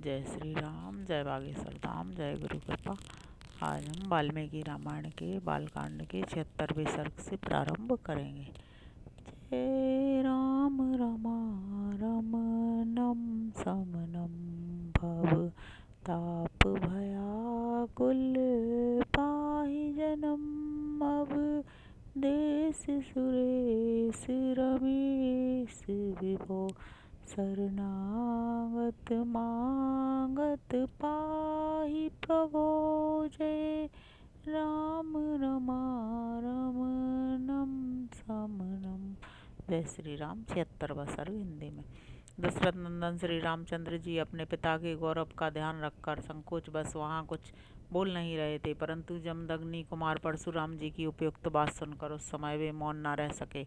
जय श्री राम, जय बागेश्वर धाम, जय गुरु कृपा। आज हम वाल्मीकि रामायण के बालकांड के 76वें सर्ग से प्रारंभ करेंगे। जय राम रमा रमनम समनम भव ताप भयाकुल पाहि जनम अब देश सुरेश रमेश विभो शरणागत मांगत पाहि प्रभो। जय राम रमा रमनम समनम। जय श्री राम। 76वां सर्ग हिंदी में। दशरथ नंदन श्री रामचंद्र जी अपने पिता के गौरव का ध्यान रखकर संकोच बस वहाँ कुछ बोल नहीं रहे थे, परंतु जमदग्नि कुमार परशुराम जी की उपयुक्त बात सुनकर उस समय वे मौन न रह सके।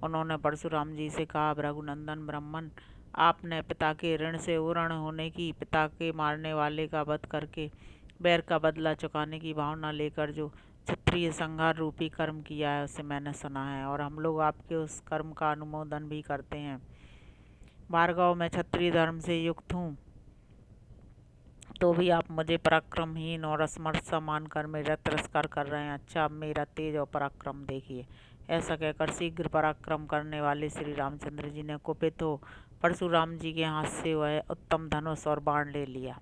उन्होंने परशुराम जी से कहा, रघुनंदन ब्राह्मण, आपने पिता के ऋण से उऋण होने की, पिता के मारने वाले का वध करके बैर का बदला चुकाने की भावना लेकर जो क्षत्रिय संहार रूपी कर्म किया है उसे मैंने सुना है, और हम लोग आपके उस कर्म का अनुमोदन भी करते हैं। भार्गव, मैं क्षत्रिय धर्म से युक्त हूँ, तो भी आप मुझे पराक्रमहीन और असमर्थ सा मानकर मेरा तिरस्कार कर रहे हैं। अच्छा, अब मेरा तेज और पराक्रम देखिए। ऐसा कहकर शीघ्र पराक्रम करने वाले श्री रामचंद्र जी ने कुपित हो परशुराम जी के हाथ से वह उत्तम धनुष और बाण ले लिया।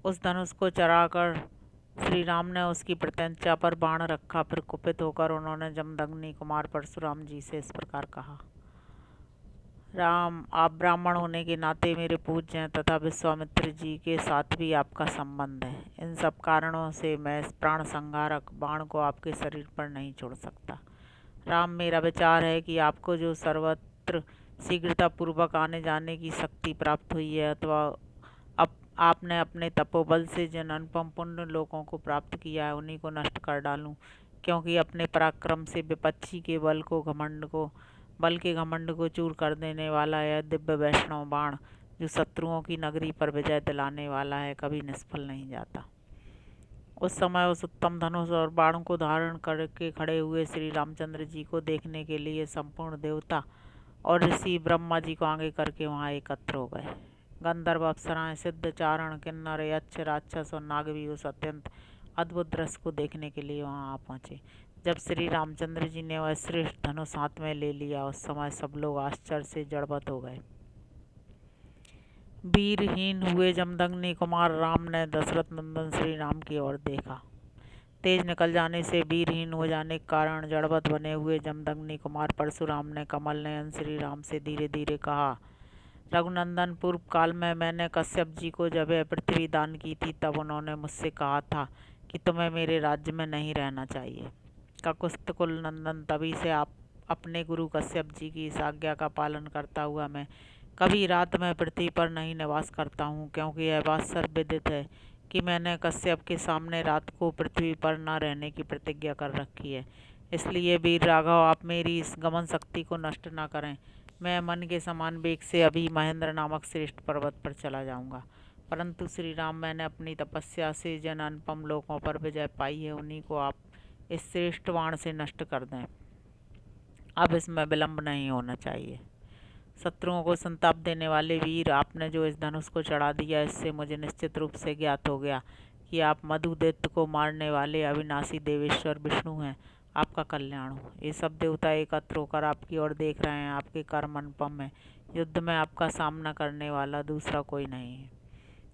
उस धनुष को चढ़ाकर श्री राम ने उसकी प्रत्यंचा पर बाण रखा। फिर कुपित होकर उन्होंने जमदग्नि कुमार परशुराम जी से इस प्रकार कहा, राम, आप ब्राह्मण होने के नाते मेरे पूज्य हैं तथा विश्वामित्र जी के साथ भी आपका संबंध है। इन सब कारणों से मैं इस प्राण संहारक बाण को आपके शरीर पर नहीं छोड़ सकता। राम, मेरा विचार है कि आपको जो सर्वत्र शीघ्रता पूर्वक आने जाने की शक्ति प्राप्त हुई है, अथवा अब आपने अपने तपोबल से जिन अनुपम पुण्य लोगों को प्राप्त किया है उन्हीं को नष्ट कर डालूं, क्योंकि अपने पराक्रम से विपक्षी के बल के घमंड को चूर कर देने वाला यह दिव्य वैष्णव बाण, जो शत्रुओं की नगरी पर विजय दिलाने वाला है, कभी निष्फल नहीं जाता। उस समय उस उत्तम धनुष और बाण को धारण करके खड़े हुए श्री रामचंद्र जी को देखने के लिए संपूर्ण देवता और ऋषि ब्रह्मा जी को आगे करके वहां एकत्र हो गए। गंधर्व, अप्सराएं, सिद्ध, चारण, किन्नर, यक्ष, राक्षस और नाग भी उस अत्यंत अद्भुत दृश्य को देखने के लिए वहां आ पहुंचे। जब श्री रामचंद्र जी ने वह श्रेष्ठ धनुष हाथ में ले लिया, उस समय सब लोग आश्चर्य से जड़बत हो गए। वीरहीन हुए जमदग्नि कुमार राम ने दशरथ नंदन श्री राम की ओर देखा। तेज निकल जाने से वीरहीन हो जाने के कारण जड़बत बने हुए जमदग्नि कुमार परशुराम ने कमल नयन श्री राम से धीरे धीरे कहा, रघुनंदन, पूर्व काल में मैंने कश्यप जी को जब यह पृथ्वी दान की थी, तब उन्होंने मुझसे कहा था कि तुम्हें मेरे राज्य में नहीं रहना चाहिए। ककुत्स्थकुल नंदन, तभी से आप अपने गुरु कश्यप जी की इस आज्ञा का पालन करता हुआ मैं कभी रात में पृथ्वी पर नहीं निवास करता हूँ, क्योंकि यह बात सर्वविदित है कि मैंने कश्यप के सामने रात को पृथ्वी पर न रहने की प्रतिज्ञा कर रखी है। इसलिए वीर राघव, आप मेरी इस गमन शक्ति को नष्ट न करें। मैं मन के समान वेग से अभी महेंद्र नामक श्रेष्ठ पर्वत पर चला जाऊंगा। परंतु श्री राम, मैंने अपनी तपस्या से जिन अनुपम लोगों पर विजय पाई है, उन्हीं को आप इस श्रेष्ठ बाण से नष्ट कर दें। अब इसमें विलंब नहीं होना चाहिए। शत्रुओं को संताप देने वाले वीर, आपने जो इस धनुष को चढ़ा दिया, इससे मुझे निश्चित रूप से ज्ञात हो गया कि आप मधुदैत्य को मारने वाले अविनाशी देवेश्वर विष्णु हैं। आपका कल्याण हो। ये सब देवता एकत्र होकर आपकी ओर देख रहे हैं। आपके कर्म अनुपम है। युद्ध में आपका सामना करने वाला दूसरा कोई नहीं है।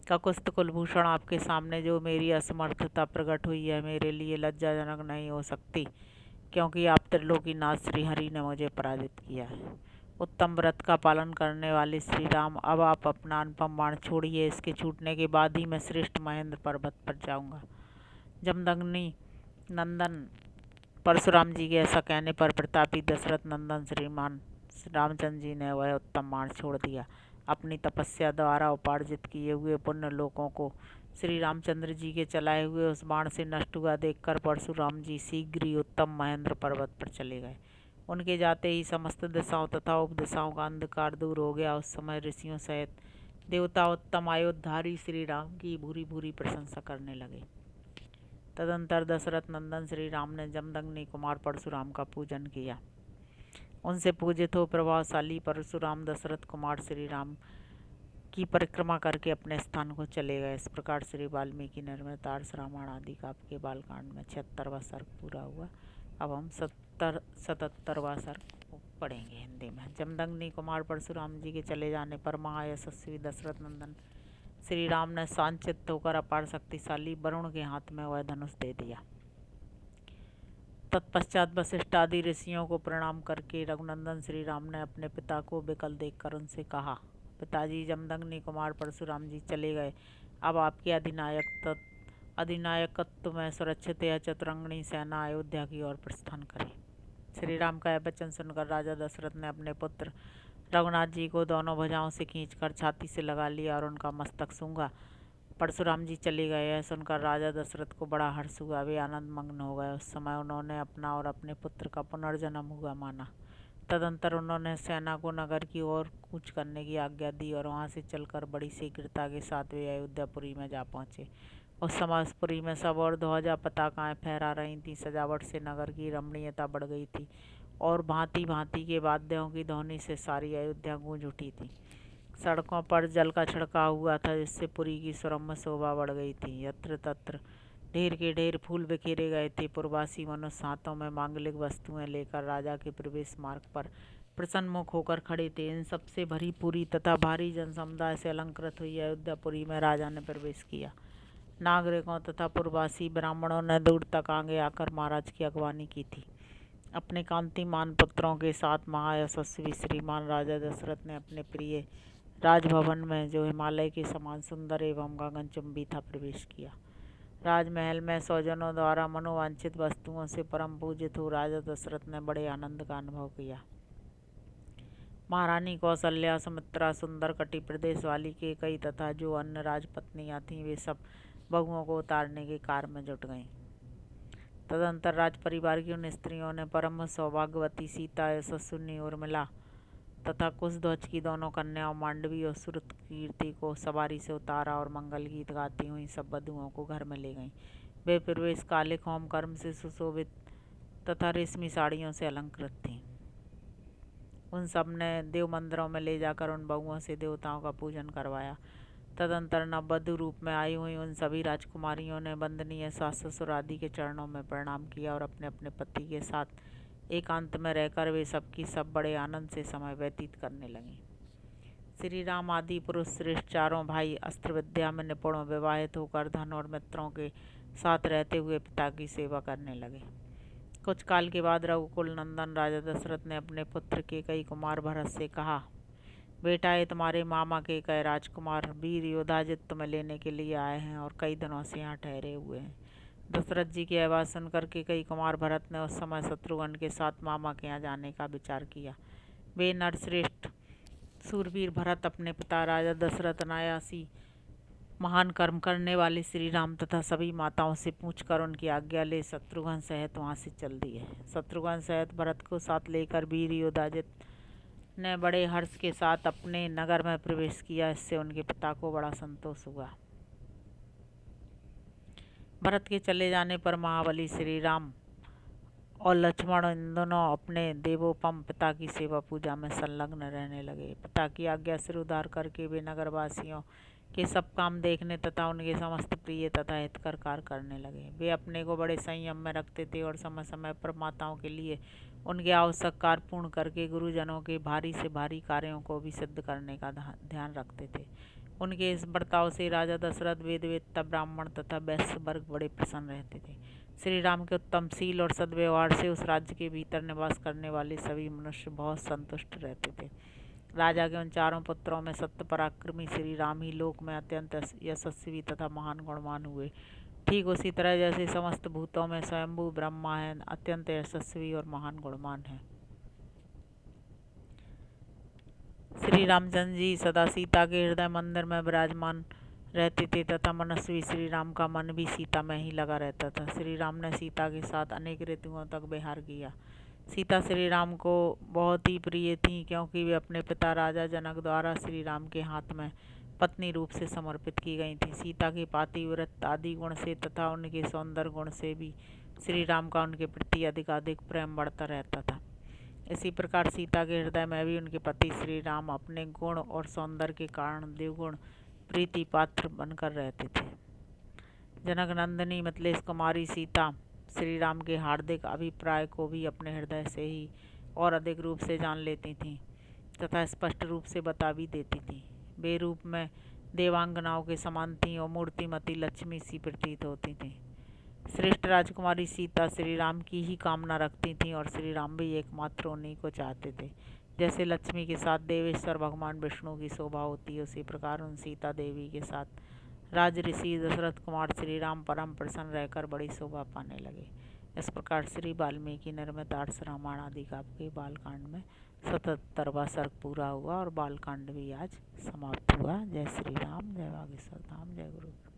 ककुत्स्थ कुलभूषण, आपके सामने जो मेरी असमर्थता प्रकट हुई है, मेरे लिए लज्जाजनक नहीं हो सकती, क्योंकि आप त्रिलोकीनाथ श्रीहरि ने मुझे पराजित किया है। उत्तम व्रत का पालन करने वाले श्री राम, अब आप अपना अनुपम बाण छोड़िए। इसके छूटने के बाद ही मैं श्रेष्ठ महेंद्र पर्वत पर जाऊंगा। जमदग्नि नंदन परशुराम जी के ऐसा कहने पर प्रतापी दशरथ नंदन श्रीमान रामचंद्र जी ने वह उत्तम बाण छोड़ दिया। अपनी तपस्या द्वारा उपार्जित किए हुए पुण्य लोकों को श्री रामचंद्र जी के चलाए हुए उस बाण से नष्ट हुआ देखकर परशुराम जी शीघ्र ही उत्तम महेंद्र पर्वत पर चले गए। उनके जाते ही समस्त दिशाओं तथा उपदिशाओं का अंधकार दूर हो गया। उस समय ऋषियों सहित देवता उत्तम आयुधारी श्री राम की भूरी भूरी प्रशंसा करने लगे। तदंतर दशरथ नंदन श्री राम ने जमदग्नि कुमार परशुराम का पूजन किया। उनसे पूजित हो प्रभावशाली परशुराम दशरथ कुमार श्री राम की परिक्रमा करके अपने स्थान को चले गए। इस प्रकार श्री वाल्मीकि निर्मित आर्ष रामायण आदि काव्य के बालकांड में 76वां सर्ग पूरा हुआ। अब हम 77वां सर्ग पढ़ेंगे हिंदी में। जमदग्नि कुमार परशुराम जी के चले जाने पर महायशस्वी दशरथ नंदन श्री राम ने शांतचित्त होकर अपार शक्तिशाली वरुण के हाथ में वह धनुष दे दिया। तत्पश्चात वशिष्ठ आदि ऋषियों को प्रणाम करके रघुनंदन श्री राम ने अपने पिता को विकल देखकर उनसे कहा, पिताजी, जमदग्नि कुमार परशुराम जी चले गए। अब आपके अधिनायकत्व में सुरक्षित यह चतुरंगनी सेना अयोध्या की ओर प्रस्थान करे। श्री राम का यह वचन सुनकर राजा दशरथ ने अपने पुत्र रघुनाथ जी को दोनों भुजाओं से खींचकर छाती से लगा लिया और उनका मस्तक सूंघा। परशुराम जी चले गए, यह सुनकर राजा दशरथ को बड़ा हर्ष हुआ। वे आनंद मग्न हो गए। उस समय उन्होंने अपना और अपने पुत्र का पुनर्जन्म हुआ माना। तदंतर उन्होंने सेना को नगर की ओर कूच करने की आज्ञा दी और वहां से चलकर बड़ी शीघ्रता के साथ वे अयोध्यापुरी में जा पहुंचे। उस समय उस पुरी में सब और ध्वजा पताकाएं फहरा रही थीं। सजावट से नगर की रमणीयता बढ़ गई थी और भांति भांति के वाद्यों की ध्वनि से सारी अयोध्या गूंज उठी थी। सड़कों पर जल का छिड़काव हुआ था, जिससे पुरी की सुरम्य शोभा बढ़ गई थी। यत्र तत्र ढेर के ढेर फूल बिखेरे गए थे। पुरवासी मनुष्य हाथों में मांगलिक वस्तुएं लेकर राजा के प्रवेश मार्ग पर प्रसन्नमुख होकर खड़े थे। इन सबसे भरी पुरी तथा भारी जन समुदाय से अलंकृत हुई अयोध्यापुरी में राजा ने प्रवेश किया। नागरिकों तथा पुरवासी ब्राह्मणों ने दूर तक आगे आकर महाराज की अगवानी की थी। अपने कांतिमान पुत्रों के साथ महायशस्वी श्रीमान राजा दशरथ ने अपने प्रिय राजभवन में, जो हिमालय के समान सुंदर एवं गगनचुंबी था, प्रवेश किया। राजमहल में स्वजनों द्वारा मनोवांछित वस्तुओं से परम पूजित हो राजा दशरथ ने बड़े आनंद का अनुभव किया। महारानी कौशल्या, सुमित्रा, सुंदर कटी प्रदेश वाली केकई तथा जो अन्य राजपत्नियां थीं, वे सब बहुओं को उतारने के कार्य में जुट गईं। तदंतर राज परिवार की उन स्त्रियों ने परम सौभाग्यवती सीता, यशस्विनी उर्मिला तथा कुशध्वज की दोनों कन्याओं मांडवी और श्रुतकीर्ति को सवारी से उतारा और मंगल गीत गाती हुई सब वधुओं को घर में ले गईं। वे प्रवेश कालिक होम कर्म से सुशोभित तथा रेशमी साड़ियों से अलंकृत थीं। उन सब ने देव मंदिरों में ले जाकर उन बहुओं से देवताओं का पूजन करवाया। तदंतर नववधु रूप में आई हुई उन सभी राजकुमारियों ने वंदनीय सास ससुर आदि के चरणों में प्रणाम किया और अपने अपने पति के साथ एकांत में रहकर वे सबकी सब बड़े आनंद से समय व्यतीत करने लगी। श्री राम आदि पुरुष श्रेष्ठ चारों भाई अस्त्र विद्या में निपुण विवाहित होकर धन और मित्रों के साथ रहते हुए पिता की सेवा करने लगे। कुछ काल के बाद रघुकुल नंदन राजा दशरथ ने अपने पुत्र केकई कुमार भरत से कहा, बेटा, ये तुम्हारे मामा केकई राजकुमार वीर योधाजित तुम्हें लेने के लिए आए हैं और कई दिनों से यहाँ ठहरे हुए हैं। दशरथ जी की आवाज़ सुनकर केकई कुमार भरत ने उस समय शत्रुघ्न के साथ मामा के यहाँ जाने का विचार किया। वे नरश्रेष्ठ सूरवीर भरत अपने पिता राजा दशरथ अनायासी महान कर्म करने वाले श्री राम तथा सभी माताओं से पूछकर उनकी आज्ञा ले शत्रुघ्न सहित वहां से चल दिए। शत्रुघ्न सहित भरत को साथ लेकर वीर योधाजित ने बड़े हर्ष के साथ अपने नगर में प्रवेश किया। इससे उनके पिता को बड़ा संतोष हुआ। भरत के चले जाने पर महाबली श्री राम और लक्ष्मण इन दोनों अपने देवोपम पिता की सेवा पूजा में संलग्न रहने लगे। पिता की आज्ञा से उद्धार करके वे नगरवासियों के सब काम देखने तथा उनके समस्त प्रिय तथा हितकर कार्य करने लगे। वे अपने को बड़े संयम में रखते थे और समय समय पर माताओं के लिए उनके आवश्यक कार्य पूर्ण करके गुरुजनों के भारी से भारी कार्यों को भी सिद्ध करने का ध्यान रखते थे। उनके इस बर्ताव से राजा दशरथ वेदवेत्ता ब्राह्मण तथा वैश्य वर्ग बड़े प्रसन्न रहते थे। श्री राम के उत्तमशील और सद्व्यवहार से उस राज्य के भीतर निवास करने वाले सभी मनुष्य बहुत संतुष्ट रहते थे। राजा के उन चारों पुत्रों में सत्य पराक्रमी श्री राम ही लोक में अत्यंत यशस्वी तथा महान गुणवान हुए। ठीक उसी तरह जैसे समस्त भूतों में स्वयंभू ब्रह्मा है, अत्यंत यशस्वी और महान गुणवान है। श्री रामचंद्र जी सदा सीता के हृदय मंदिर में विराजमान रहते थे तथा मनस्वी श्री राम का मन भी सीता में ही लगा रहता था। श्री राम ने सीता के साथ अनेक ऋतुओं तक विहार किया। सीता श्री राम को बहुत ही प्रिय थी, क्योंकि वे अपने पिता राजा जनक द्वारा श्री राम के हाथ में पत्नी रूप से समर्पित की गई थी। सीता के पातिव्रत आदि गुण से तथा उनके सौंदर्य गुण से भी श्री राम का उनके प्रति अधिकाधिक प्रेम बढ़ता रहता था। इसी प्रकार सीता के हृदय में भी उनके पति श्री राम अपने गुण और सौंदर्य के कारण द्विगुण प्रीति पात्र बनकर रहते थे। जनक नंदिनी मिथिलेश कुमारी सीता श्री राम के हार्दिक अभिप्राय को भी अपने हृदय से ही और अधिक रूप से जान लेती थीं तथा स्पष्ट रूप से बता भी देती थीं। वे रूप में देवांगनाओं के समान थीं और मूर्तिमती लक्ष्मी सी प्रतीत होती थीं। श्रेष्ठ राजकुमारी सीता श्री राम की ही कामना रखती थीं और श्री राम भी एकमात्र उन्हीं को चाहते थे। जैसे लक्ष्मी के साथ देवेश्वर भगवान विष्णु की शोभा होती है, उसी प्रकार उन सीता देवी के साथ राज ऋषि दशरथ कुमार श्री राम परम प्रसन्न रहकर बड़ी शोभा पाने लगे। इस प्रकार श्री वाल्मीकि निर्मित आर्ष रामायण आदि काव्य के बालकांड में 77वां सर्ग पूरा हुआ और बालकांड भी आज समाप्त हुआ। जय श्री राम, जय बागेश्वर धाम, जय गुरु।